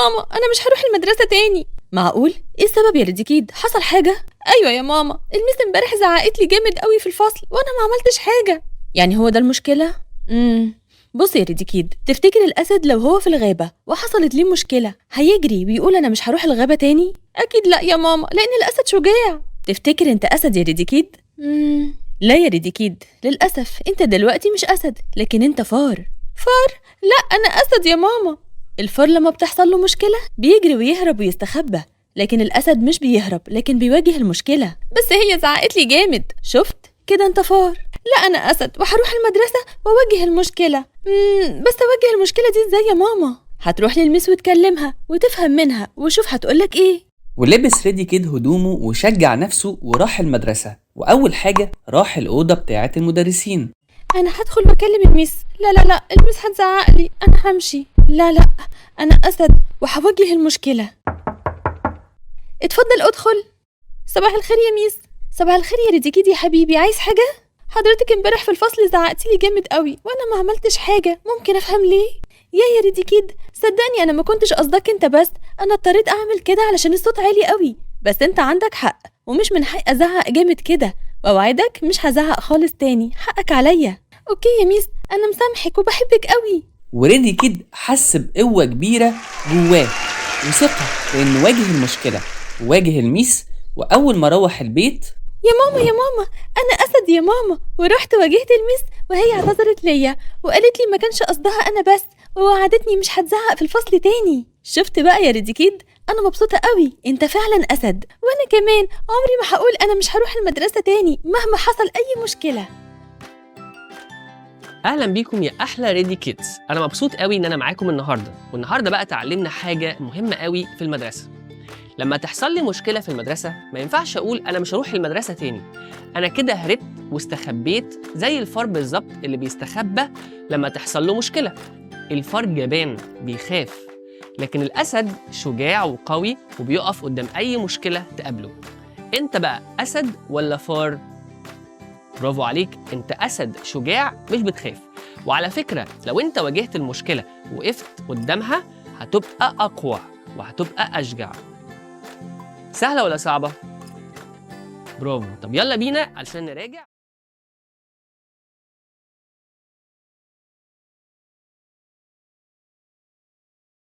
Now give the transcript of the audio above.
ماما أنا مش هروح المدرسة تاني. معقول؟ إيه السبب يا ريديكيد؟ حصل حاجة؟ أيوة يا ماما، الميس امبارح زعقت لي جامد قوي في الفصل وأنا ما عملتش حاجة. يعني هو ده المشكلة؟ بص يا ريديكيد، تفتكر الأسد لو هو في الغابة وحصلت ليه مشكلة هيجري ويقول أنا مش هروح الغابة تاني؟ أكيد لأ يا ماما، لأن الأسد شجاع. تفتكر أنت أسد يا ريديكيد؟ لا يا ريديكيد، للأسف أنت دلوقتي مش أسد، لكن أنت فار. فار؟ لا أنا أسد يا ماما. الفار لما بتحصل له مشكلة بيجري ويهرب ويستخبى، لكن الأسد مش بيهرب لكن بيواجه المشكلة. بس هي زعقت لي جامد. شفت؟ كده أنت فار. لا أنا أسد وهروح المدرسة وأواجه المشكلة. بس أواجه المشكلة دي إزاي يا ماما؟ هتروح للميس وتكلمها وتفهم منها وشوف هتقولك إيه. ولبس ريديكيد هدومه وشجع نفسه وراح المدرسة، وأول حاجة راح الأوضة بتاعة المدرسين. أنا هدخل وأكلم الميس. لا الميس هتزعق لي، أنا همشي. لا أنا أسد وهواجه المشكلة. اتفضل ادخل. صباح الخير يا ميس. صباح الخير يا ريديكيد يا حبيبي، عايز حاجة؟ حضرتك امبارح في الفصل زعقتيلي جامد قوي وانا ما عملتش حاجة، ممكن افهم ليه؟ يا ريديكيد صدقني انا ما كنتش قصدك انت، بس انا اضطريت اعمل كده علشان الصوت عالي قوي. بس انت عندك حق ومش من حقي ازعق جامد كده، واوعدك مش هزعق خالص تاني، حقك عليا. اوكي يا ميس، انا مسامحك وبحبك قوي. وريديكيد حس بقوة كبيرة جواه وثقة لأنه واجه المشكلة وواجه الميس. وأول ما روح البيت، يا ماما انا اسد يا ماما، ورحت واجهت الميس وهي اعتذرت ليا وقالت لي ما كانش قصدها انا بس، ووعدتني مش هتزعق في الفصل تاني. شفت بقى يا ريديكيد، انا مبسوطه قوي، انت فعلا اسد. وانا كمان عمري ما هقول انا مش هروح المدرسه تاني مهما حصل اي مشكله. اهلا بيكم يا احلى ريدي كيدز. انا مبسوط قوي ان انا معاكم النهارده بقى اتعلمنا حاجه مهمه قوي في المدرسه. لما تحصل لي مشكله في المدرسه ما ينفعش اقول انا مش هروح المدرسه تاني، انا كده هربت واستخبيت زي الفار بالظبط اللي بيستخبى لما تحصل له مشكله. الفار جبان بيخاف، لكن الاسد شجاع وقوي وبيقف قدام اي مشكله تقابله. انت بقى اسد ولا فار؟ برافو عليك، انت اسد شجاع مش بتخاف. وعلى فكره لو انت واجهت المشكله وقفت قدامها هتبقى اقوى وهتبقى اشجع. سهله ولا صعبه؟ برافو. طب يلا بينا علشان نراجع.